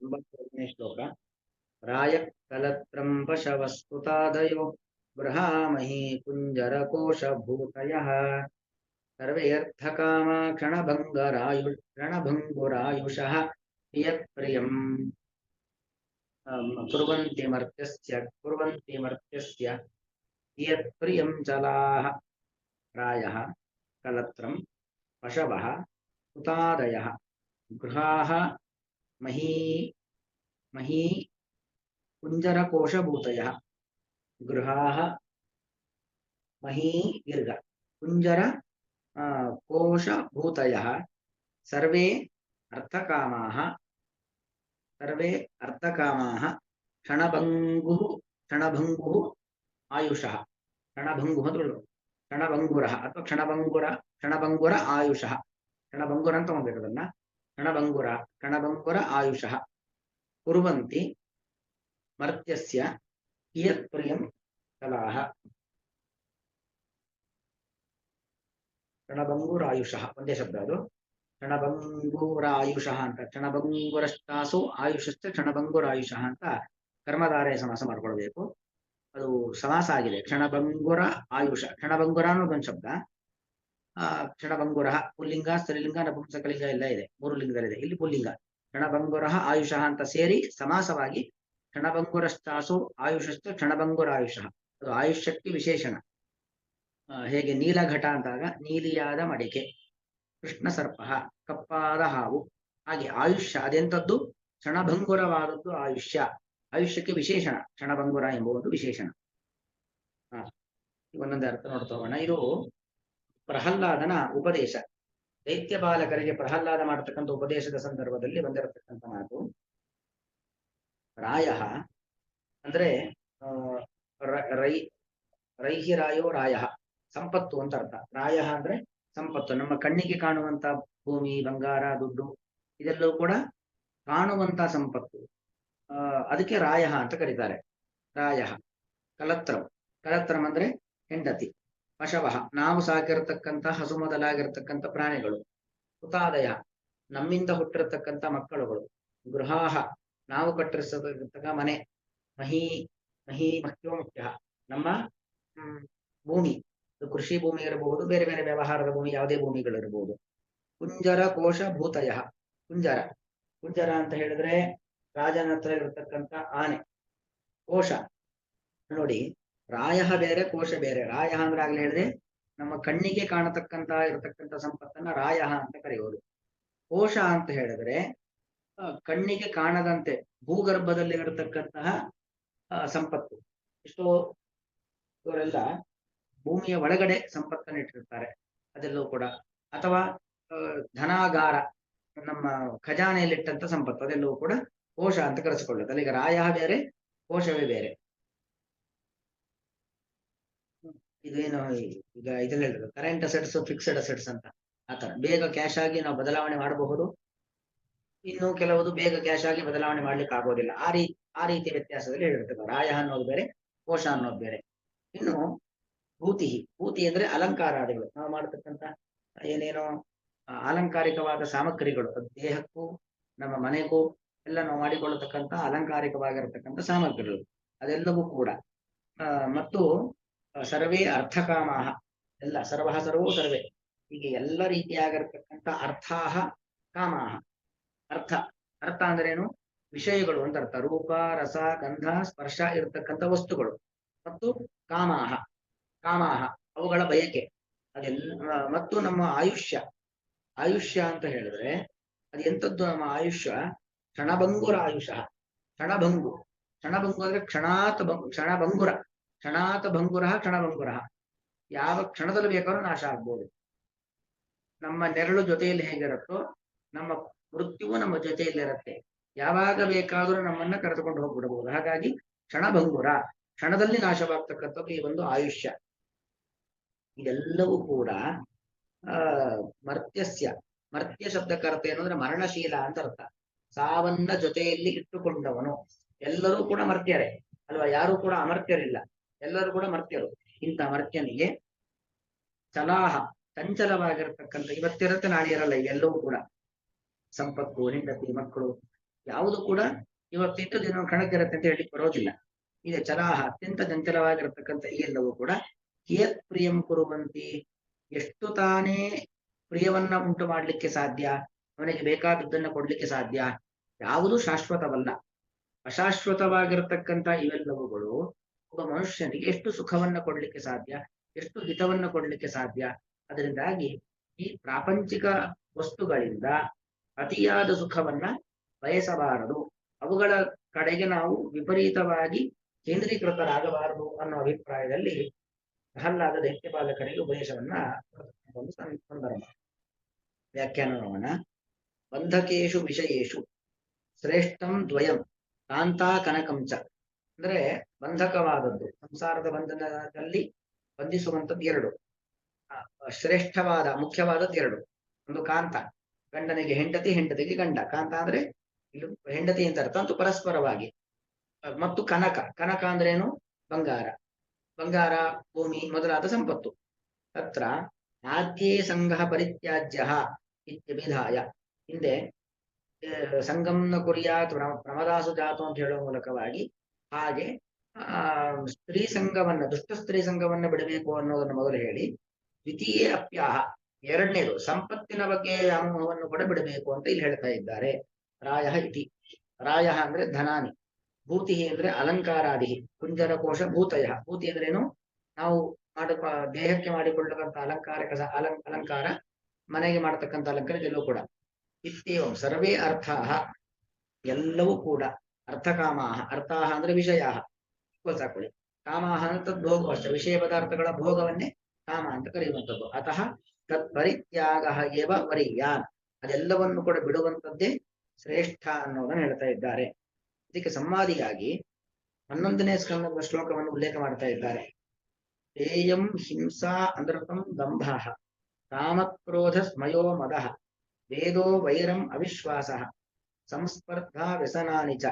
ಎಂಬತ್ತೊಂದನೇ ಶ್ಲೋಕ. ರಾಯ ಕಲತ್ರಂ ಪಶವಸ್ತುತಾದಯೋ ಬೃಹಾಮಹಿ ಕುಂಜರಕೋಶಭೂತಯಃ ಸರ್ವೇರ್ಥಕಾಮ ಕ್ಷಣಭಂಗುರಾಯುಷಃ ಯತ್ಪ್ರಿಯಂ ಕುರ್ವಂತಿ ಮರ್ತ್ಯಸ್ಯ ಯತ್ಪ್ರಿಯಂ ಚಲಾಃ. ರಾಯಃ ಕಲತ್ರಂ ಪಶವಃ ಸ್ತುತಾದಯಃ ಗೃಹಾಃ ಮಹೀ ಕುಂಜರಕೋಶಭೂತಯಃ. ಗೃಹಾಃ ಮಹೀ ದೀರ್ಘ ಕುಂಜರ ಕೋಶಭೂತಯಃ ಸರ್ವೇ ಅರ್ಥಕಾಮಾಃ ಕ್ಷಣಭಂಗುಃ ಆಯುಷಃ. ಕ್ಷಣಭಂಗುರಃ ಅಥವಾ ಕ್ಷಣಭಂಗುರ ಆಯುಷಃ. ಕ್ಷಣಭಂಗುರ ಅಂತ ತಗೋಬೇಕು ಅದನ್ನ. ಕ್ಷಣಭಂಗುರ ಆಯುಷಃ ಕುರ್ವಂತಿ ಮರ್ತ್ಯಸ್ಯ ಕಿಯತ್ ಪ್ರಿಯಂ ಕಲಾಹ. ಕ್ಷಣಭಂಗುರಾಯುಷಃ ಒಂದೇ ಶಬ್ದ ಅದು. ಕ್ಷಣಭಂಗುರಾಯುಷಃ ಅಂತ, ಕ್ಷಣಭಂಗುರಷ್ಟಾಸು ಆಯುಷಶ್ಚ ಕ್ಷಣಭಂಗುರಾಯುಷಃ ಅಂತ ಕರ್ಮಧಾರಯ ಸಮಾಸ ಮಾಡ್ಕೊಳ್ಬೇಕು. ಅದು ಸಮಾಸ ಆಗಿದೆ. ಕ್ಷಣಭಂಗುರ ಆಯುಷ. ಕ್ಷಣಭಂಗುರ ಅನ್ನೋದೊಂದು ಶಬ್ದ. ಕ್ಷಣಭಂಗುರ ಪುಲ್ಲಿಂಗ, ಸ್ತ್ರೀಲಿಂಗ, ನಪುಂಸಕಲಿಂಗ ಎಲ್ಲ ಇದೆ, 3 ಲಿಂಗದಲ್ಲಿದೆ. ಇಲ್ಲಿ ಪುಲ್ಲಿಂಗ. ಕ್ಷಣಭಂಗುರ ಆಯುಷಃ ಅಂತ ಸೇರಿ ಸಮಾಸವಾಗಿ ಕ್ಷಣಭಂಗುರಶ್ಚಾಸು ಆಯುಷಶ್ಚ ಕ್ಷಣಭಂಗುರಾಯುಷಃ. ಅದು ಆಯುಷ್ಯಕ್ಕೆ ವಿಶೇಷಣ. ಹೇಗೆ ನೀಲಘಟ ಅಂತಾಗ ನೀಲಿಯಾದ ಮಡಿಕೆ, ಕೃಷ್ಣ ಸರ್ಪ ಕಪ್ಪಾದ ಹಾವು, ಹಾಗೆ ಆಯುಷ್ಯ ಅದೆಂಥದ್ದು? ಕ್ಷಣಭಂಗುರವಾದದ್ದು ಆಯುಷ್ಯ. ಆಯುಷ್ಯಕ್ಕೆ ವಿಶೇಷಣ ಕ್ಷಣಭಂಗುರ ಎಂಬುದು ವಿಶೇಷಣ. ಒಂದೊಂದೇ ಅರ್ಥ ನೋಡ್ತಾ ಹೋಗೋಣ. ಇದು ಪ್ರಹ್ಲಾದನ ಉಪದೇಶ. ದೈತ್ಯ ಬಾಲಕರಿಗೆ ಪ್ರಹ್ಲಾದ ಮಾಡತಕ್ಕಂಥ ಉಪದೇಶದ ಸಂದರ್ಭದಲ್ಲಿ ಬಂದಿರತಕ್ಕಂಥ ಮಾತು. ರಾಯ ಅಂದ್ರೆ ರೈಹಿರಾಯೋ ರಾಯ, ಸಂಪತ್ತು ಅಂತ ಅರ್ಥ. ರಾಯ ಅಂದ್ರೆ ಸಂಪತ್ತು. ನಮ್ಮ ಕಣ್ಣಿಗೆ ಕಾಣುವಂತ ಭೂಮಿ, ಬಂಗಾರ, ದುಡ್ಡು ಇದೆಲ್ಲವೂ ಕೂಡ ಕಾಣುವಂತ ಸಂಪತ್ತು. ಅದಕ್ಕೆ ರಾಯ ಅಂತ ಕರೀತಾರೆ. ರಾಯ ಕಲತ್ರಂ ಅಂದ್ರೆ ಹೆಂಡತಿ. ಪಶವಃ ನಾವು ಸಾಕಿರತಕ್ಕಂಥ ಹಸು ಮೊದಲಾಗಿರ್ತಕ್ಕಂಥ ಪ್ರಾಣಿಗಳು. ಸುತಾದಯ ನಮ್ಮಿಂದ ಹುಟ್ಟಿರತಕ್ಕಂಥ ಮಕ್ಕಳುಗಳು. ಗೃಹಾಹ ನಾವು ಕಟ್ಟಿರ್ತಕ್ಕಂಥ ಮನೆ. ಮಹ್ಯೋ ಮುಖ್ಯ ನಮ್ಮ ಭೂಮಿ. ಕೃಷಿ ಭೂಮಿ ಇರಬಹುದು, ಬೇರೆ ಬೇರೆ ವ್ಯವಹಾರದ ಭೂಮಿ, ಯಾವುದೇ ಭೂಮಿಗಳಿರಬಹುದು. ಕುಂಜರ ಕೋಶ ಭೂತಯ. ಕುಂಜರ ಅಂತ ಹೇಳಿದ್ರೆ ರಾಜನ ಹತ್ರ ಇರತಕ್ಕಂಥ ಆನೆ. ಕೋಶ ನೋಡಿ, ರಾಯ ಬೇರೆ ಕೋಶ ಬೇರೆ. ರಾಯ ಅಂದ್ರೆ ಆಗ್ಲೇ ಹೇಳಿದೆ, ನಮ್ಮ ಕಣ್ಣಿಗೆ ಕಾಣತಕ್ಕಂತ ಇರತಕ್ಕಂಥ ಸಂಪತ್ತನ್ನ ರಾಯ ಅಂತ ಕರೆಯುವುದು. ಕೋಶ ಅಂತ ಹೇಳಿದ್ರೆ ಕಣ್ಣಿಗೆ ಕಾಣದಂತೆ ಭೂಗರ್ಭದಲ್ಲಿ ಇರತಕ್ಕಂತಹ ಸಂಪತ್ತು. ಎಷ್ಟೋ ಇವರೆಲ್ಲ ಭೂಮಿಯ ಒಳಗಡೆ ಸಂಪತ್ತನ್ನು ಇಟ್ಟಿರ್ತಾರೆ, ಅದೆಲ್ಲವೂ ಕೂಡ. ಅಥವಾ ಧನಾಗಾರ, ನಮ್ಮ ಖಜಾನೆಯಲ್ಲಿಟ್ಟಂತ ಸಂಪತ್ತು, ಅದೆಲ್ಲವೂ ಕೂಡ ಕೋಶ ಅಂತ ಕರೆಸಿಕೊಳ್ಳುತ್ತೆ. ಅಲ್ಲಿಗ ರಾಯ ಬೇರೆ, ಕೋಶವೇ ಬೇರೆ. ಇದೇನು ಈಗ ಇದನ್ನ ಹೇಳಿದ್ರು, ಕರೆಂಟ್ ಅಸೆಟ್ಸ್, ಫಿಕ್ಸ್ಡ್ ಅಸೆಟ್ಸ್ ಅಂತ. ಆತರ ಬೇಗ ಕ್ಯಾಶ್ ಆಗಿ ನಾವು ಬದಲಾವಣೆ ಮಾಡಬಹುದು, ಇನ್ನು ಕೆಲವುದು ಬೇಗ ಕ್ಯಾಶ್ ಆಗಿ ಬದಲಾವಣೆ ಮಾಡ್ಲಿಕ್ಕೆ ಆಗೋದಿಲ್ಲ. ಆ ರೀತಿಯ ವ್ಯತ್ಯಾಸದಲ್ಲಿ ಹೇಳಿರ್ತದೆ. ರಾಯ ಅನ್ನೋದು ಬೇರೆ, ಕೋಶ ಅನ್ನೋದು ಬೇರೆ. ಇನ್ನು ಭೂತಿ ಅಂದ್ರೆ ಅಲಂಕಾರಾದಿಗಳು. ನಾವು ಮಾಡತಕ್ಕಂಥ ಏನೇನೋ ಅಲಂಕಾರಿಕವಾದ ಸಾಮಗ್ರಿಗಳು, ದೇಹಕ್ಕೂ ನಮ್ಮ ಮನೆಗೂ ಎಲ್ಲ ನಾವು ಮಾಡಿಕೊಳ್ಳತಕ್ಕಂಥ ಅಲಂಕಾರಿಕವಾಗಿರತಕ್ಕಂಥ ಸಾಮಗ್ರಿಗಳು, ಅದೆಲ್ಲವೂ ಕೂಡ. ಮತ್ತು ಸರ್ವೇ ಅರ್ಥಕಾಮಾಹ, ಎಲ್ಲ ಸರ್ವೋ ಸರ್ವೇ, ಹೀಗೆ ಎಲ್ಲ ರೀತಿಯಾಗಿರ್ತಕ್ಕಂಥ ಅರ್ಥಾಹ ಕಾಮಾಹ. ಅರ್ಥ ಅಂದ್ರೇನು? ವಿಷಯಗಳು ಅಂತ ಅರ್ಥ. ರೂಪ, ರಸ, ಗಂಧ, ಸ್ಪರ್ಶ ಇರತಕ್ಕಂಥ ವಸ್ತುಗಳು. ಮತ್ತು ಕಾಮಾಹ ಅವುಗಳ ಬಯಕೆ ಅದೆಲ್ಲ. ಮತ್ತು ನಮ್ಮ ಆಯುಷ್ಯ ಅಂತ ಹೇಳಿದ್ರೆ ಅದು ಎಂಥದ್ದು? ನಮ್ಮ ಆಯುಷ್ಯ ಕ್ಷಣಭಂಗುರ ಆಯುಷಃ. ಕ್ಷಣಭಂಗು ಅಂದ್ರೆ ಕ್ಷಣಾತ್ ಭಂಗುರ. ಯಾವ ಕ್ಷಣದಲ್ಲಿ ಬೇಕಾದ್ರೂ ನಾಶ ಆಗ್ಬೋದು. ನಮ್ಮ ನೆರಳು ಜೊತೆಯಲ್ಲಿ ಹೇಗಿರುತ್ತೋ ನಮ್ಮ ಮೃತ್ಯುವು ನಮ್ಮ ಜೊತೆಯಲ್ಲಿರುತ್ತೆ. ಯಾವಾಗ ಬೇಕಾದರೂ ನಮ್ಮನ್ನ ಕರೆದುಕೊಂಡು ಹೋಗ್ಬಿಡಬಹುದು. ಹಾಗಾಗಿ ಕ್ಷಣಭಂಗುರ, ಕ್ಷಣದಲ್ಲಿ ನಾಶವಾಗ್ತಕ್ಕಂಥದ್ದು ಈ ಒಂದು ಆಯುಷ್ಯ. ಇದೆಲ್ಲವೂ ಕೂಡ ಮರ್ತ್ಯ ಶಬ್ದಕ್ಕೆ ಅರ್ಥ ಏನಂದ್ರೆ ಮರಣಶೀಲ ಅಂತ ಅರ್ಥ. ಸಾವನ್ನ ಜೊತೆಯಲ್ಲಿ ಇಟ್ಟುಕೊಂಡವನು. ಎಲ್ಲರೂ ಕೂಡ ಮರ್ತ್ಯರೇ ಅಲ್ವಾ? ಯಾರು ಕೂಡ ಅಮರ್ತ್ಯರಿಲ್ಲ, ಎಲ್ಲರೂ ಕೂಡ ಮರ್ತ್ಯರು. ಇಂಥ ಮರ್ತ್ಯನಿಗೆ ಚಲಾಹ, ಚಂಚಲವಾಗಿರತಕ್ಕಂಥ, ಇವತ್ತಿರುತ್ತೆ ನಾಳೆ ಇರಲ್ಲ, ಎಲ್ಲವೂ ಕೂಡ ಸಂಪತ್ತು, ಹೆಂಡತಿ, ಮಕ್ಕಳು ಯಾವುದು ಕೂಡ ಇವತ್ತಿದ್ದು ದಿನ ಕಣಕ್ಕಿರುತ್ತೆ ಅಂತ ಹೇಳಿ ಬರೋದಿಲ್ಲ. ಇದೆ ಚಲಾಹ ಅತ್ಯಂತ ಚಂಚಲವಾಗಿರತಕ್ಕಂಥ ಈ ಎಲ್ಲವೂ ಕೂಡ ಕಿಯತ್ ಪ್ರಿಯಂ ಕುರುವಂತಿ, ಎಷ್ಟು ತಾನೇ ಪ್ರಿಯವನ್ನ ಉಂಟು ಮಾಡಲಿಕ್ಕೆ ಸಾಧ್ಯ, ಅವನಿಗೆ ಬೇಕಾದದ್ದನ್ನು ಕೊಡ್ಲಿಕ್ಕೆ ಸಾಧ್ಯ. ಯಾವುದು ಶಾಶ್ವತವಲ್ಲ. ಅಶಾಶ್ವತವಾಗಿರತಕ್ಕಂಥ ಇವೆಲ್ಲವುಗಳು ಒಬ್ಬ ಮನುಷ್ಯನಿಗೆ ಎಷ್ಟು ಸುಖವನ್ನ ಕೊಡ್ಲಿಕ್ಕೆ ಸಾಧ್ಯ, ಎಷ್ಟು ಹಿತವನ್ನ ಕೊಡ್ಲಿಕ್ಕೆ ಸಾಧ್ಯ. ಅದರಿಂದಾಗಿ ಈ ಪ್ರಾಪಂಚಿಕ ವಸ್ತುಗಳಿಂದ ಅತಿಯಾದ ಸುಖವನ್ನ ಬಯಸಬಾರದು. ಅವುಗಳ ಕಡೆಗೆ ನಾವು ವಿಪರೀತವಾಗಿ ಕೇಂದ್ರೀಕೃತರಾಗಬಾರದು ಅನ್ನೋ ಅಭಿಪ್ರಾಯದಲ್ಲಿ ಪ್ರಹ್ಲಾದ ದೈತ್ಯಪಾಲಕರಿಗೆ ಉಪದೇಶವನ್ನ ಒಂದು ಸಂದರ್ಭ. ವ್ಯಾಖ್ಯಾನ ನೋಡೋಣ. ಬಂಧಕೇಶು ವಿಷಯೇಶು ಶ್ರೇಷ್ಠಂ ದ್ವಯಂ ಕಾಂತಾ ಕನಕಂಚ. ಅಂದ್ರೆ ಬಂಧಕವಾದದ್ದು, ಸಂಸಾರದ ಬಂಧನದಲ್ಲಿ ಬಂಧಿಸುವಂಥದ್ದು ಎರಡು, ಶ್ರೇಷ್ಠವಾದ ಮುಖ್ಯವಾದದ್ದು ಎರಡು. ಒಂದು ಕಾಂತ, ಗಂಡನಿಗೆ ಹೆಂಡತಿ, ಹೆಂಡತಿಗೆ ಗಂಡ. ಕಾಂತ ಅಂದ್ರೆ ಇಲ್ಲಿ ಹೆಂಡತಿ ಅಂತ ಅರ್ಥ, ಅಂತೂ ಪರಸ್ಪರವಾಗಿ. ಮತ್ತು ಕನಕ, ಕನಕ ಅಂದ್ರೇನು? ಬಂಗಾರ. ಬಂಗಾರ, ಭೂಮಿ ಮೊದಲಾದ ಸಂಪತ್ತು. ತತ್ರ ಆದ್ಯೇ ಸಂಘ ಪರಿತ್ಯಾಜ್ಯ ಇತ್ಯಭಿಧಾಯ. ಹಿಂದೆ ಸಂಗಮ್ನ ಕುರಿಯಾತ್ ಪ್ರಮದಾಸು ಜಾತು ಅಂತ ಹೇಳುವ ಮೂಲಕವಾಗಿ ಹಾಗೆ ಸ್ತ್ರೀ ಸಂಘವನ್ನ, ದುಷ್ಟ ಸ್ತ್ರೀ ಸಂಘವನ್ನ ಬಿಡಬೇಕು ಅನ್ನೋದನ್ನು ಮೊದಲು ಹೇಳಿ, ದ್ವಿತೀಯ ಅಪ್ಯಾಹ ಎರಡನೇದು ಸಂಪತ್ತಿನ ಬಗ್ಗೆ ವ್ಯಾಮೋಹವನ್ನು ಕೂಡ ಬಿಡಬೇಕು ಅಂತ ಇಲ್ಲಿ ಹೇಳ್ತಾ ಇದ್ದಾರೆ. ರಾಯ ಇತಿ, ರಾಯ ಅಂದ್ರೆ ಧನಾನಿ, ಭೂತಿ ಅಂದ್ರೆ ಅಲಂಕಾರಾದಿ, ಕುಂಜರ ಕೋಶ ಭೂತಯ. ಭೂತಿ ಅಂದ್ರೇನು? ನಾವು ದೇಹಕ್ಕೆ ಮಾಡಿಕೊಳ್ಳತಕ್ಕಂಥ ಅಲಂಕಾರ, ಮನೆಗೆ ಮಾಡತಕ್ಕಂಥ ಅಲಂಕಾರ, ಎಲ್ಲವೂ ಕೂಡ. ಇತ್ಯೇವಂ ಸರ್ವೇ ಅರ್ಥಾಹ, ಎಲ್ಲವೂ ಕೂಡ. ಅರ್ಥಕಾಮಾಹ, ಅರ್ಥಾಹ ಅಂದ್ರೆ ವಿಷಯಾಹ, ಸಾಕೊಳ್ಳಿ. ಕಾಮಾಹ ಅಂತ ಭೋಗವಷ್ಟ, ವಿಷಯ ಪದಾರ್ಥಗಳ ಭೋಗವನ್ನೇ ಕಾಮ ಅಂತ ಕರೆಯುವಂಥದ್ದು. ಅತಃ ತತ್ ಪರಿತ್ಯಾಗ ಏವ ವರೀಯಾನ್, ಅದೆಲ್ಲವನ್ನು ಕೂಡ ಬಿಡುವಂಥದ್ದೇ ಶ್ರೇಷ್ಠ ಅನ್ನೋದನ್ನು ಹೇಳ್ತಾ ಇದ್ದಾರೆ. ಇದಕ್ಕೆ ಸಂವಾದಿಯಾಗಿ 11ನೇ ಸ್ಕಂದದ ಶ್ಲೋಕವನ್ನು ಉಲ್ಲೇಖ ಮಾಡ್ತಾ ಇದ್ದಾರೆ. ಏಯಂ ಹಿಂಸಾ ಅನೃತಂ ದಂಭ ಕಾಮಕ್ರೋಧ ಸ್ಮಯೋ ಮದಃ ವೇದೋ ವೈರಂ ಅವಿಶ್ವಾಸ ಸಂಸ್ಪರ್ಧಾ ವ್ಯಸನಾನಿ ಚ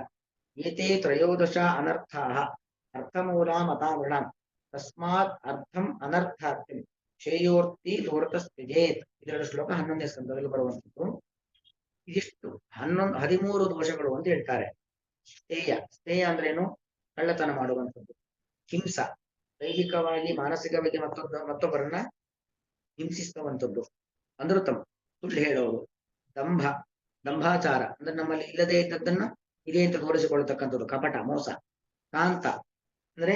ಏತೇ ತ್ರಯೋದಶ ಅನರ್ಥಾಃ ಅರ್ಥಮೂಲಾ ಮತಾವೃಣಂ ತಸ್ಮಾತ್ ಅರ್ಥಂ ಅನರ್ಥಾರ್ಥಂ ಶ್ರೇಯೋರ್ತಿ ಧೂರ್ತಸ್ತ್ಯಜೇತ್. ಇದರ ಶ್ಲೋಕ 11ನೇ ಸ್ಕಂದದಲ್ಲಿ ಬರುವಂಥದ್ದು. ಇದಿಷ್ಟು 13 ದೋಷಗಳು ಅಂತ ಹೇಳ್ತಾರೆ. ಸ್ಥೇಯ, ಸ್ಥೇಯ ಅಂದ್ರೇನು? ಕಳ್ಳತನ ಮಾಡುವಂಥದ್ದು. ಹಿಂಸ, ದೈಹಿಕವಾಗಿ ಮಾನಸಿಕವಾಗಿ ಮತ್ತೊಬ್ಬರನ್ನ ಹಿಂಸಿಸುವಂಥದ್ದು. ಅನೃತಂ, ಸುಳ್ಳು ಹೇಳೋದು. ದಂಭ, ದಂಭಾಚಾರ ಅಂದ್ರೆ ನಮ್ಮಲ್ಲಿ ಇಲ್ಲದೆ ಇದ್ದದ್ದನ್ನ ಇದೆ ಅಂತ ತೋರಿಸಿಕೊಳ್ಳತಕ್ಕಂಥದ್ದು, ಕಪಟ, ಮೋಸ. ಕಾಂತ ಅಂದ್ರೆ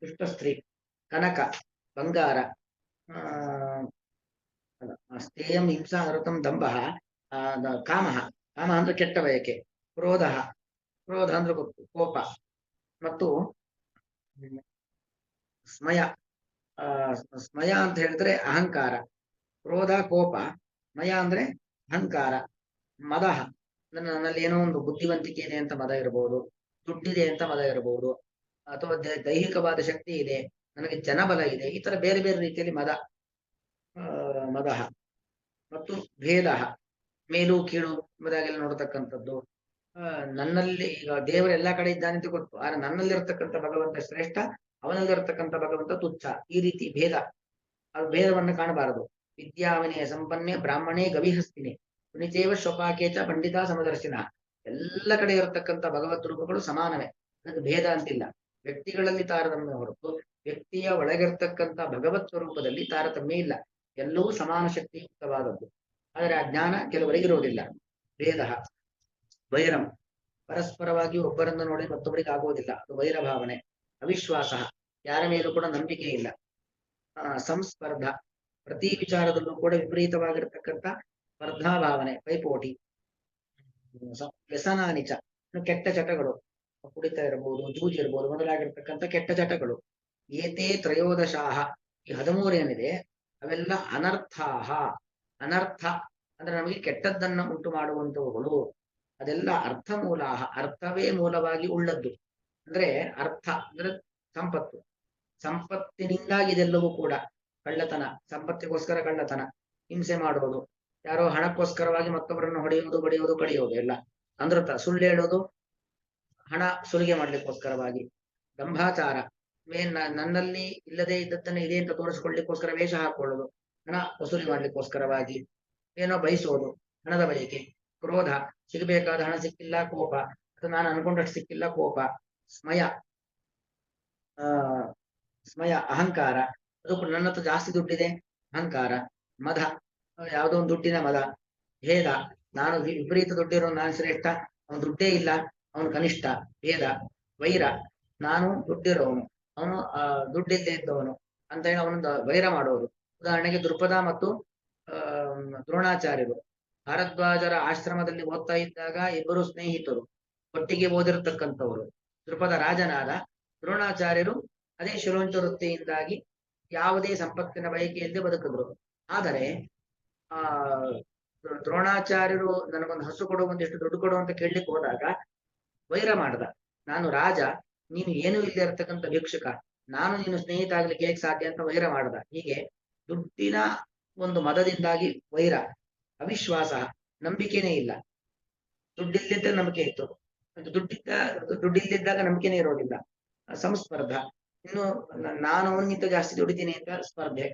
ದುಷ್ಟ ಸ್ತ್ರೀ. ಕನಕ, ಬಂಗಾರ. ಸ್ಥೇಯಂ ಹಿಂಸಾ ಅನೃತಂ ದಂಭ ಕಾಮ, ಕಾಮ ಅಂದ್ರೆ ಕೆಟ್ಟ ಬಯಕೆ. ಕ್ರೋಧ, ಕ್ರೋಧ ಅಂದ್ರೆ ಕೋಪ. ಮತ್ತು ಸ್ಮಯ, ಸ್ಮಯ ಅಂತ ಹೇಳಿದ್ರೆ ಅಹಂಕಾರ. ಕ್ರೋಧ, ಕೋಪ. ಮಯ ಅಂದ್ರೆ ಅಹಂಕಾರ. ಮದ, ನನ್ನಲ್ಲಿ ಏನೋ ಒಂದು ಬುದ್ಧಿವಂತಿಕೆ ಇದೆ ಅಂತ ಮದ ಇರಬಹುದು, ದುಡ್ಡಿದೆ ಅಂತ ಮದ ಇರಬಹುದು, ಅಥವಾ ದೈಹಿಕವಾದ ಶಕ್ತಿ ಇದೆ, ನನಗೆ ಜನಬಲ ಇದೆ, ಈ ತರ ಬೇರೆ ಬೇರೆ ರೀತಿಯಲ್ಲಿ ಮದ, ಮದ. ಮತ್ತು ಭೇದ, ಮೇಲು ಕೀಳು ಎಂಬುದಾಗೆಲ್ಲ ನೋಡತಕ್ಕಂಥದ್ದು. ನನ್ನಲ್ಲಿ ಈಗ ದೇವರು ಎಲ್ಲಾ ಕಡೆ ಇದ್ದಾನೆ ಅಂತ ಗೊತ್ತು, ಆದ್ರೆ ನನ್ನಲ್ಲಿರ್ತಕ್ಕಂಥ ಭಗವಂತ ಶ್ರೇಷ್ಠ, ಅವನಲ್ಲಿರ್ತಕ್ಕಂಥ ಭಗವಂತ ತುಚ್ಛ. ಈ ರೀತಿ ಭೇದ, ಅದು ಭೇದವನ್ನು ಕಾಣಬಾರದು. ವಿದ್ಯಾವಿನಯ ಸಂಪನ್ನೆ ಬ್ರಾಹ್ಮಣೇ ಗವಿಹಸ್ತಿನಿ ಪುನಿತೇವ ಶ್ವಪಾಕೇಚ ಪಂಡಿತ ಸಮದರ್ಶಿನ. ಎಲ್ಲ ಕಡೆ ಇರತಕ್ಕಂಥ ಭಗವತ್ ರೂಪಗಳು ಸಮಾನವೇ, ಅದಕ್ಕೆ ಭೇದ ಅಂತಿಲ್ಲ. ವ್ಯಕ್ತಿಗಳಲ್ಲಿ ತಾರತಮ್ಯ ಹೊರತು ವ್ಯಕ್ತಿಯ ಒಳಗಿರ್ತಕ್ಕಂಥ ಭಗವತ್ ಸ್ವರೂಪದಲ್ಲಿ ತಾರತಮ್ಯ ಇಲ್ಲ. ಎಲ್ಲವೂ ಸಮಾನ ಶಕ್ತಿಯುಕ್ತವಾದದ್ದು. ಆದರೆ ಆ ಜ್ಞಾನ ಕೆಲವರಿಗಿರುವುದಿಲ್ಲ. ಭೇದ. ವೈರಂ, ಪರಸ್ಪರವಾಗಿ ಒಬ್ಬರನ್ನು ನೋಡಿ ಮತ್ತೊಬ್ಬರಿಗೆ ಆಗೋದಿಲ್ಲ, ಅದು ವೈರ ಭಾವನೆ. ಅವಿಶ್ವಾಸ, ಯಾರ ಮೇಲೂ ಕೂಡ ನಂಬಿಕೆ ಇಲ್ಲ. ಸಂಸ್ಪರ್ಧ, ಪ್ರತಿ ವಿಚಾರದಲ್ಲೂ ಕೂಡ ವಿಪರೀತವಾಗಿರತಕ್ಕಂಥ ಸ್ಪರ್ಧಾ ಭಾವನೆ, ಪೈಪೋಟಿ. ವ್ಯಸನಾನಿಚ, ಕೆಟ್ಟ ಚಟಗಳು, ಕುಡಿತ ಇರಬಹುದು, ಜೂಜ್ ಇರಬಹುದು, ಮೊದಲಾಗಿರ್ತಕ್ಕಂಥ ಕೆಟ್ಟ ಚಟಗಳು. ಏತೇ ತ್ರಯೋದಶಾಹ, ಈ 13 ಏನಿದೆ ಅವೆಲ್ಲ ಅನರ್ಥಾಹ. ಅನರ್ಥ ಅಂದ್ರೆ ನಮಗೆ ಕೆಟ್ಟದ್ದನ್ನ ಉಂಟು ಮಾಡುವಂತವುಗಳು. ಅದೆಲ್ಲ ಅರ್ಥ ಮೂಲಾಹ, ಅರ್ಥವೇ ಮೂಲವಾಗಿ ಉಳ್ಳದ್ದು. ಅಂದ್ರೆ ಅರ್ಥ ಅಂದ್ರೆ ಸಂಪತ್ತು, ಸಂಪತ್ತಿನಿಂದಾಗಿ ಇದೆಲ್ಲವೂ ಕೂಡ. ಕಳ್ಳತನ, ಸಂಪತ್ತಿಗೋಸ್ಕರ ಕಳ್ಳತನ, ಹಿಂಸೆ ಮಾಡುವುದು, ಯಾರೋ ಹಣಕ್ಕೋಸ್ಕರವಾಗಿ ಮತ್ತೊಬ್ಬರನ್ನು ಹೊಡೆಯುವುದು, ಬಡಿಯುವುದು, ಕಡಿಯುವುದು ಎಲ್ಲ ಅನೃತ. ಸುಳ್ಳು ಹೇಳೋದು, ಹಣ ಸುಲಿಗೆ ಮಾಡ್ಲಿಕ್ಕೋಸ್ಕರವಾಗಿ. ದಂಭಾಚಾರ, ನನ್ನಲ್ಲಿ ಇಲ್ಲದೆ ಇದ್ದದ್ದನ್ನ ಇದೆ ಅಂತ ತೋರಿಸ್ಕೊಳ್ಳಿಕ್ಕೋಸ್ಕರ ವೇಷ ಹಾಕೊಳ್ಳೋದು, ಹಣ ವಸೂಲಿ ಮಾಡ್ಲಿಕ್ಕೋಸ್ಕರವಾಗಿ. ಏನೋ ಬಯಸೋದು, ಹಣದ ಬಯಕೆ. ಕ್ರೋಧ, ಸಿಗಬೇಕಾದ ಹಣ ಸಿಕ್ಕಿಲ್ಲ ಕೋಪ, ಅಥವಾ ನಾನು ಅನ್ಕೊಂಡಷ್ಟು ಸಿಕ್ಕಿಲ್ಲ ಕೋಪ. ಸ್ಮಯ, ಆ ಸ್ಮಯ ಅಹಂಕಾರ, ಅದು ಕೂಡ ನನ್ನ ಹತ್ರ ಜಾಸ್ತಿ ದುಡ್ಡಿದೆ ಅಹಂಕಾರ. ಮದ, ಯಾವುದೋ ಒಂದು ದುಡ್ಡಿನ ಮದ. ಭೇದ, ನಾನು ವಿಪರೀತ ದುಡ್ಡಿರೋ ನಾನು ಶ್ರೇಷ್ಠ, ಅವನು ದುಡ್ಡೇ ಇಲ್ಲ ಅವನು ಕನಿಷ್ಠ. ಭೇದ. ವೈರ, ನಾನು ದುಡ್ಡಿರೋವನು ಅವನು ದುಡ್ಡಿಲ್ಲದೆ ಇದ್ದವನು ಅಂತ ಹೇಳಿ ಅವನೊಂದು ವೈರ ಮಾಡೋದು. ಉದಾಹರಣೆಗೆ ದೃಪದ ಮತ್ತು ದ್ರೋಣಾಚಾರ್ಯರು ಭಾರದ್ವಾಜರ ಆಶ್ರಮದಲ್ಲಿ ಓದ್ತಾ ಇದ್ದಾಗ ಇಬ್ಬರು ಸ್ನೇಹಿತರು, ಒಟ್ಟಿಗೆ ಓದಿರತಕ್ಕಂಥವರು. ದೃಪದ ರಾಜನಾದ, ದ್ರೋಣಾಚಾರ್ಯರು ಅದೇ ಶಿರೋಂಚ ವೃತ್ತಿಯಿಂದಾಗಿ ಯಾವುದೇ ಸಂಪತ್ತಿನ ಬಯಕೆಯಲ್ಲದೆ ಬದುಕಿದ್ರು. ಆದರೆ ಆ ದ್ರೋಣಾಚಾರ್ಯರು ನನಗೊಂದು ಹಸು ಕೊಡು, ಒಂದಿಷ್ಟು ದುಡ್ಡು ಕೊಡು ಅಂತ ಕೇಳಲಿಕ್ಕೆ ಹೋದಾಗ ವೈರ ಮಾಡ್ದ. ನಾನು ರಾಜ, ನೀನು ಏನು ಇಲ್ಲದೆ ಇರತಕ್ಕಂಥ ಭಿಕ್ಷುಕ, ನಾನು ನೀನು ಸ್ನೇಹಿತ ಆಗ್ಲಿಕ್ಕೆ ಹೇಗೆ ಸಾಧ್ಯ ಅಂತ ವೈರ ಮಾಡ್ದ. ಹೀಗೆ ದುಡ್ಡಿನ ಒಂದು ಮದದಿಂದಾಗಿ ವೈರ. ಅವಿಶ್ವಾಸ, ನಂಬಿಕೆನೇ ಇಲ್ಲ. ದುಡ್ಡಿಲ್ಲದಿದ್ದ ನಂಬಿಕೆ ಇತ್ತು, ದುಡ್ಡಿಲ್ಲದಿದ್ದಾಗ ನಂಬಿಕೆನೇ ಇರೋದಿಲ್ಲ. ಸಂಸ್ಪರ್ಧ, ಇನ್ನು ನಾನು ಅವನಿಗಿಂತ ಜಾಸ್ತಿ ದುಡಿತೀನಿ ಅಂತ ಸ್ಪರ್ಧೆ.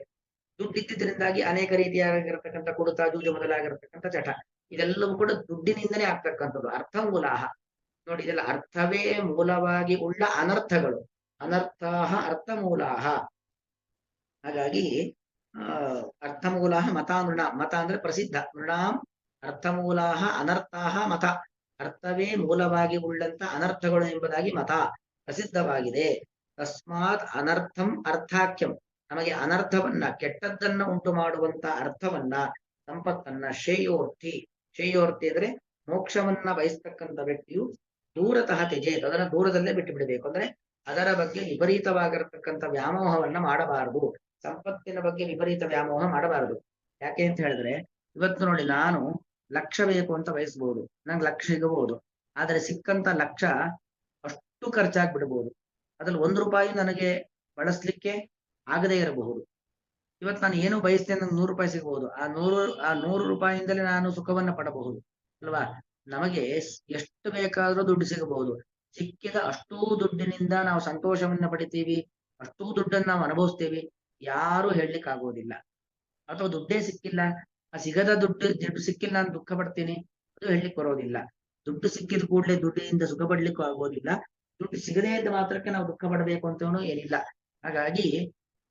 ದುಡ್ಡಿದ್ದರಿಂದಾಗಿ ಅನೇಕ ರೀತಿಯಾಗಿರ್ತಕ್ಕಂಥ ಕುಡಿತ, ಜೂಜು ಮೊದಲಾಗಿರ್ತಕ್ಕಂಥ ಚಟ, ಇದೆಲ್ಲವೂ ಕೂಡ ದುಡ್ಡಿನಿಂದಲೇ ಆಗ್ತಕ್ಕಂಥದ್ದು. ಅರ್ಥ ಮೂಲಾಹ ನೋಡಿ, ಇದೆಲ್ಲ ಅರ್ಥವೇ ಮೂಲವಾಗಿ ಉಳ್ಳ ಅನರ್ಥಗಳು. ಅನರ್ಥಾಹ ಅರ್ಥ ಮೂಲಾಹ. ಹಾಗಾಗಿ ಅರ್ಥಮೂಲಾಹ ಮತ ನೃಣ. ಮತ ಅಂದ್ರೆ ಪ್ರಸಿದ್ಧ. ನೃಣಾಂ ಅರ್ಥಮೂಲಾಹ ಅನರ್ಥಾಹ ಮತ. ಅರ್ಥವೇ ಮೂಲವಾಗಿ ಉಳ್ಳಂತ ಅನರ್ಥಗಳು ಎಂಬುದಾಗಿ ಮತ ಪ್ರಸಿದ್ಧವಾಗಿದೆ. ತಸ್ಮಾತ್ ಅನರ್ಥಂ ಅರ್ಥಾಖ್ಯಂ. ನಮಗೆ ಅನರ್ಥವನ್ನ, ಕೆಟ್ಟದ್ದನ್ನ ಉಂಟು ಮಾಡುವಂತ ಅರ್ಥವನ್ನ, ಸಂಪತ್ತನ್ನ ಶ್ರೇಯೋರ್ಥಿ. ಶ್ರೇಯೋರ್ಥಿ ಅಂದ್ರೆ ಮೋಕ್ಷವನ್ನ ಬಯಸ್ತಕ್ಕಂಥ ವ್ಯಕ್ತಿಯು ದೂರತಃ ತ್ಯಜೇತ್, ಅದನ್ನ ದೂರದಲ್ಲೇ ಬಿಟ್ಟು ಬಿಡಬೇಕು. ಅಂದ್ರೆ ಅದರ ಬಗ್ಗೆ ವಿಪರೀತವಾಗಿರತಕ್ಕಂಥ ವ್ಯಾಮೋಹವನ್ನ ಮಾಡಬಾರದು. ಸಂಪತ್ತಿನ ಬಗ್ಗೆ ವಿಪರೀತ ವ್ಯಾಮೋಹ ಮಾಡಬಾರದು. ಯಾಕೆ ಅಂತ ಹೇಳಿದ್ರೆ, ಇವತ್ತು ನೋಡಿ, ನಾನು ಲಕ್ಷ ಬೇಕು ಅಂತ ಬಯಸ್ಬಹುದು, ನಂಗೆ ಲಕ್ಷ ಸಿಗಬಹುದು. ಆದ್ರೆ ಸಿಕ್ಕಂತ ಲಕ್ಷ ಅಷ್ಟು ಖರ್ಚಾಗ್ಬಿಡ್ಬಹುದು. ಅದ್ರಲ್ಲಿ 1 ರೂಪಾಯಿ ನನಗೆ ಬಳಸ್ಲಿಕ್ಕೆ ಆಗದೇ ಇರಬಹುದು. ಇವತ್ತು ನಾನು ಏನು ಬಯಸ್ತೇನೆ, ನಂಗೆ 100 ರೂಪಾಯಿ ಸಿಗಬಹುದು. ಆ 100 ರೂಪಾಯಿಂದಲೇ ನಾನು ಸುಖವನ್ನ ಪಡಬಹುದು ಅಲ್ವಾ. ನಮಗೆ ಎಷ್ಟು ಬೇಕಾದ್ರೂ ದುಡ್ಡು ಸಿಗಬಹುದು. ಸಿಕ್ಕಿದ ಅಷ್ಟೂ ದುಡ್ಡಿನಿಂದ ನಾವು ಸಂತೋಷವನ್ನ ಪಡಿತೀವಿ, ಅಷ್ಟೂ ದುಡ್ಡನ್ನು ನಾವು ಅನುಭವಿಸ್ತೇವೆ, ಯಾರು ಹೇಳಲಿಕ್ಕೆ ಆಗೋದಿಲ್ಲ. ಅಥವಾ ದುಡ್ಡೇ ಸಿಕ್ಕಿಲ್ಲ, ಆ ಸಿಗದ ದುಡ್ಡು ಸಿಕ್ಕಿಲ್ಲ ನಾನು ದುಃಖ ಪಡ್ತೀನಿ, ಅದು ಹೇಳಲಿಕ್ಕೆ ಬರೋದಿಲ್ಲ. ದುಡ್ಡು ಸಿಕ್ಕಿದ ಕೂಡಲೇ ದುಡ್ಡಿನಿಂದ ಸುಖ ಪಡ್ಲಿಕ್ಕೂ ಆಗೋದಿಲ್ಲ. ದುಡ್ಡು ಸಿಗದೇ ಇದ್ದ ಮಾತ್ರಕ್ಕೆ ನಾವು ದುಃಖ ಪಡಬೇಕು ಅಂತವೂ ಏನಿಲ್ಲ. ಹಾಗಾಗಿ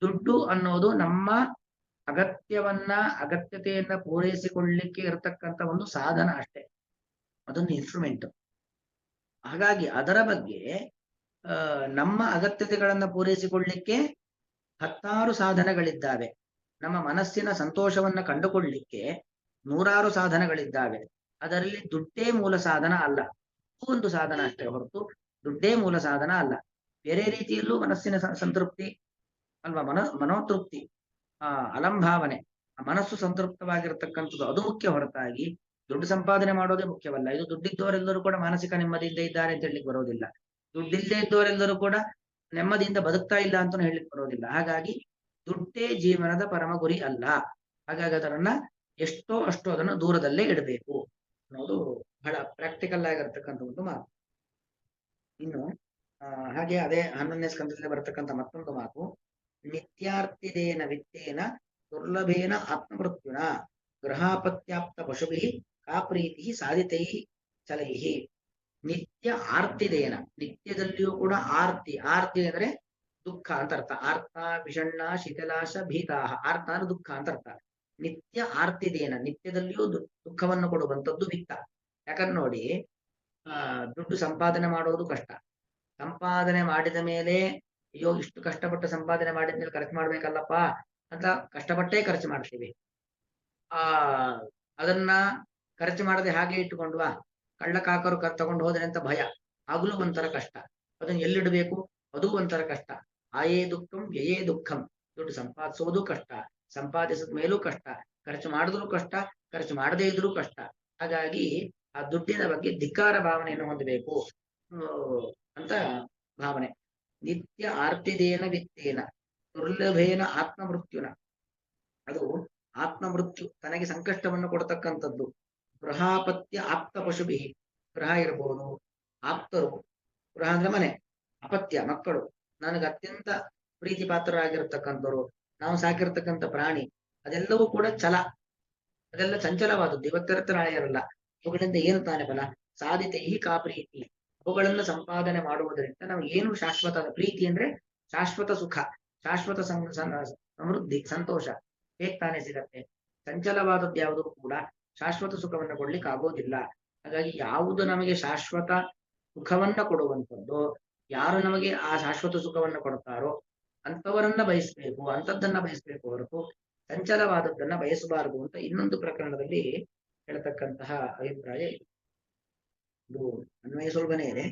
ದುಡ್ಡು ಅನ್ನೋದು ನಮ್ಮ ಅಗತ್ಯತೆಯನ್ನ ಪೂರೈಸಿಕೊಳ್ಳಲಿಕ್ಕೆ ಇರತಕ್ಕಂಥ ಒಂದು ಸಾಧನ ಅಷ್ಟೇ, ಅದೊಂದು ಇನ್ಸ್ಟ್ರೂಮೆಂಟ್. ಹಾಗಾಗಿ ಅದರ ಬಗ್ಗೆ ನಮ್ಮ ಅಗತ್ಯತೆಗಳನ್ನ ಪೂರೈಸಿಕೊಳ್ಳಲಿಕ್ಕೆ 10 ಸಾಧನಗಳಿದ್ದಾವೆ. ನಮ್ಮ ಮನಸ್ಸಿನ ಸಂತೋಷವನ್ನ ಕಂಡುಕೊಳ್ಳಲಿಕ್ಕೆ 100 ಸಾಧನಗಳಿದ್ದಾವೆ. ಅದರಲ್ಲಿ ದುಡ್ಡೇ ಮೂಲ ಸಾಧನ ಅಲ್ಲ, ಒಂದು ಸಾಧನ ಅಷ್ಟೇ ಹೊರತು ದುಡ್ಡೇ ಮೂಲ ಸಾಧನ ಅಲ್ಲ. ಬೇರೆ ರೀತಿಯಲ್ಲೂ ಮನಸ್ಸಿನ ಸಂತೃಪ್ತಿ ಅಲ್ವಾ, ಮನೋತೃಪ್ತಿ, ಅಲಂಭಾವನೆ, ಮನಸ್ಸು ಸಂತೃಪ್ತವಾಗಿರ್ತಕ್ಕಂಥದ್ದು ಅದು ಮುಖ್ಯ ಹೊರತಾಗಿ ದುಡ್ಡು ಸಂಪಾದನೆ ಮಾಡೋದೇ ಮುಖ್ಯವಲ್ಲ. ಇದು ದುಡ್ಡಿದ್ದವರೆಲ್ಲರೂ ಕೂಡ ಮಾನಸಿಕ ನೆಮ್ಮದಿಯಿಂದ ಇದ್ದಾರೆ ಅಂತ ಹೇಳಲಿಕ್ಕೆ ಬರೋದಿಲ್ಲ. ದುಡ್ಡಿಲ್ಲದೆ ಇದ್ದವರೆಲ್ಲರೂ ಕೂಡ ನೆಮ್ಮದಿಯಿಂದ ಬದುಕ್ತಾ ಇಲ್ಲ ಅಂತ ಹೇಳಲಿಕ್ಕೆ ಬರೋದಿಲ್ಲ. ಹಾಗಾಗಿ ದುಡ್ಡೇ ಜೀವನದ ಪರಮ ಗುರಿ ಅಲ್ಲ. ಹಾಗಾಗಿ ಅದನ್ನ ಎಷ್ಟೋ ಅಷ್ಟೋ ಅದನ್ನು ದೂರದಲ್ಲೇ ಇಡಬೇಕು ಅನ್ನೋದು ಬಹಳ ಪ್ರಾಕ್ಟಿಕಲ್ ಆಗಿರ್ತಕ್ಕಂಥ ಒಂದು ಮಾತು. ಇನ್ನು ಹಾಗೆ ಅದೇ 11ನೇ ಸ್ಕಂದದಲ್ಲಿ ಬರತಕ್ಕಂಥ ಮತ್ತೊಂದು ಮಾತು, ನಿತ್ಯಾರ್ಥಿದೇನ ವಿತ್ತೇನ ದುರ್ಲಭೇನ ಆತ್ಮಮೃತ್ಯುನ ಗೃಹಾಪತ್ಯಾಪ್ತ ಪಶುಭಿ ಕಾ ಪ್ರೀತಿ ಸಾಧಿತೈ ಚಲೈಹಿ. ನಿತ್ಯ ಆರ್ತಿದೇನ, ನಿತ್ಯದಲ್ಲಿಯೂ ಕೂಡ ಆರ್ತಿ. ಆರ್ತಿ ಅಂದ್ರೆ ದುಃಖ ಅಂತ ಅರ್ಥ. ಆರ್ತ ವಿಷಣ್ಣ ಶಿಥಿಲಾಶ ಭೀತಾಹ. ಆರ್ತ ಅಂದ್ರೆ ದುಃಖ ಅಂತ ಅರ್ಥ. ನಿತ್ಯ ಆರ್ತಿದೇನ, ನಿತ್ಯದಲ್ಲಿಯೂ ದುಃಖವನ್ನು ಕೊಡುವಂಥದ್ದು ವಿತ್ತ. ಯಾಕಂದ್ರೆ ನೋಡಿ, ದುಡ್ಡು ಸಂಪಾದನೆ ಮಾಡೋದು ಕಷ್ಟ. ಸಂಪಾದನೆ ಮಾಡಿದ ಮೇಲೆ ಅಯ್ಯೋ ಇಷ್ಟು ಕಷ್ಟಪಟ್ಟು ಸಂಪಾದನೆ ಮಾಡಿದ ಮೇಲೆ ಖರ್ಚು ಮಾಡ್ಬೇಕಲ್ಲಪ್ಪ ಅಂತ ಕಷ್ಟಪಟ್ಟೇ ಖರ್ಚು ಮಾಡ್ತೀವಿ. ಅದನ್ನ ಖರ್ಚು ಮಾಡದೆ ಹಾಗೆ ಇಟ್ಟುಕೊಂಡ್ವಾ, ಕಳ್ಳಕಾಕರು ತಗೊಂಡು ಹೋದ್ರೆ ಅಂತ ಭಯ, ಆಗ್ಲೂ ಒಂಥರ ಕಷ್ಟ. ಅದನ್ನ ಎಲ್ಲಿಡಬೇಕು, ಅದು ಒಂಥರ ಕಷ್ಟ. ಆಯೇ ದುಃಖಂ ವ್ಯಯೇ ದುಃಖಂ. ದುಡ್ಡು ಸಂಪಾದಿಸೋದು ಕಷ್ಟ, ಸಂಪಾದಿಸಿದ ಮೇಲೂ ಕಷ್ಟ, ಖರ್ಚು ಮಾಡಿದ್ರು ಕಷ್ಟ, ಖರ್ಚು ಮಾಡದೇ ಇದ್ರೂ ಕಷ್ಟ. ಹಾಗಾಗಿ ಆ ದುಡ್ಡಿನ ಬಗ್ಗೆ ಧಿಕ್ಕಾರ ಭಾವನೆಯನ್ನು ಹೊಂದಬೇಕು ಅಂತ ಭಾವನೆ. ನಿತ್ಯ ಆರ್ತಿದೇನ ವಿತ್ತೇನ ದುರ್ಲಭೇನ ಆತ್ಮಮೃತ್ಯುನ. ಅದು ಆತ್ಮಮೃತ್ಯು, ತನಗೆ ಸಂಕಷ್ಟವನ್ನು ಕೊಡ್ತಕ್ಕಂಥದ್ದು. ಗೃಹಾಪತ್ಯ ಆಪ್ತ ಪಶುಭಿ, ಗೃಹ ಇರಬಹುದು, ಆಪ್ತರು, ಗೃಹ ಅಂದ್ರೆ ಮನೆ, ಅಪತ್ಯ ಮಕ್ಕಳು, ನನಗೆ ಅತ್ಯಂತ ಪ್ರೀತಿ ಪಾತ್ರರಾಗಿರ್ತಕ್ಕಂಥವ್ರು, ನಾವು ಸಾಕಿರ್ತಕ್ಕಂಥ ಪ್ರಾಣಿ, ಅದೆಲ್ಲವೂ ಕೂಡ ಚಲ, ಅದೆಲ್ಲ ಚಂಚಲವಾದದ್ದು. ಇವತ್ತಿರತ್ತೆ ನಾಳೆ ಇರಲ್ಲ. ಅವುಗಳಿಂದ ಏನು ತಾನೇ ಫಲ? ಸಾಧಿತ ಈ ಕಾ ಪ್ರೀತಿ, ಅವುಗಳನ್ನು ಸಂಪಾದನೆ ಮಾಡುವುದರಿಂದ ನಾವು ಏನು ಶಾಶ್ವತ ಪ್ರೀತಿ ಅಂದ್ರೆ ಶಾಶ್ವತ ಸುಖ, ಶಾಶ್ವತ ಸಮೃದ್ಧಿ, ಸಂತೋಷ ಹೇಗ್ ತಾನೇ ಸಿಗತ್ತೆ? ಚಂಚಲವಾದದ್ದು ಯಾವುದು ಕೂಡ ಶಾಶ್ವತ ಸುಖವನ್ನು ಕೊಡ್ಲಿಕ್ಕೆ ಆಗೋದಿಲ್ಲ. ಹಾಗಾಗಿ ಯಾವುದು ನಮಗೆ ಶಾಶ್ವತ ಸುಖವನ್ನ ಕೊಡುವಂಥದ್ದು, ಯಾರು ನಮಗೆ ಆ ಶಾಶ್ವತ ಸುಖವನ್ನ ಕೊಡ್ತಾರೋ ಅಂತವರನ್ನ ಬಯಸ್ಬೇಕು, ಅಂತದ್ದನ್ನ ಬಯಸ್ಬೇಕು ಹೊರತು ಚಂಚಲವಾದದ್ದನ್ನ ಬಯಸಬಾರದು ಅಂತ ಇನ್ನೊಂದು ಪ್ರಕರಣದಲ್ಲಿ ಹೇಳ್ತಕ್ಕಂತಹ ಅಭಿಪ್ರಾಯ ಇದೆ. ಇದು ಅನ್ವಯ ಸುಲಭನೇ ಇದೆ,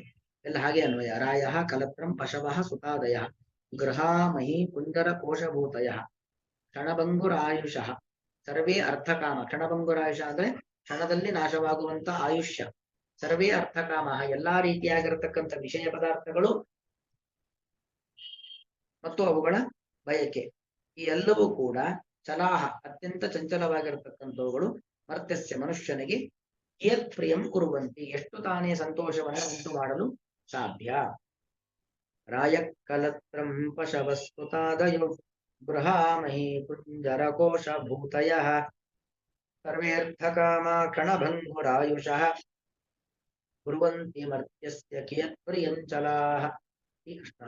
ಎಲ್ಲ ಹಾಗೆ ಅನ್ವಯ. ರಾಯ ಕಲತ್ರಂ ಪಶವ ಸುತಾದಯ ಗೃಹಾಮಹಿ ಕುಂದರ ಕೋಶಭೂತಯ ಕ್ಷಣಭಂಗುರಾಯುಷಃ ಸರ್ವೇ ಅರ್ಥಕಾಮ. ಕ್ಷಣಭಂಗುರಾಯುಷ ಅಂದ್ರೆ ಕ್ಷಣದಲ್ಲಿ ನಾಶವಾಗುವಂತ ಆಯುಷ್ಯ. ಸರ್ವೇ ಅರ್ಥಕಾಮ, ಎಲ್ಲಾ ರೀತಿಯಾಗಿರತಕ್ಕಂಥ ವಿಷಯ ಪದಾರ್ಥಗಳು ಮತ್ತು ಅವುಗಳ ಬಯಕೆ, ಈ ಎಲ್ಲವೂ ಕೂಡ ಚಲಾಹ ಅತ್ಯಂತ ಚಂಚಲವಾಗಿರತಕ್ಕಂಥವುಗಳು. ಮರ್ತ್ಯಸ್ಯ ಮನುಷ್ಯನಿಗೆ ಕಿಯತ್ ಪ್ರಿಯಂ ಕುರುವಂತಿ, ಎಷ್ಟು ತಾನೇ ಸಂತೋಷವನ್ನು ಉಂಟು ಮಾಡಲು ಸಾಧ್ಯ. ರಾಯಕಲತ್ರಂ ಪಶವಸ್ತುತಾದಯೋ ಗೃಹಾಮಹಿ ಕುಂಜರ ಕೋಶಭೂತಯ ಸರ್ವೇರ್ಥಕಾಮ ಕ್ಷಣಭಂಗುರಾಯುಷಃ ಕುರುವಂತಿ ಮರ್ತ್ಯಸ್ಯ ಕಿಯತ್ ಪ್ರಿಯಂ ಚಲಾಹ. ಈ ಕೃಷ್ಣ.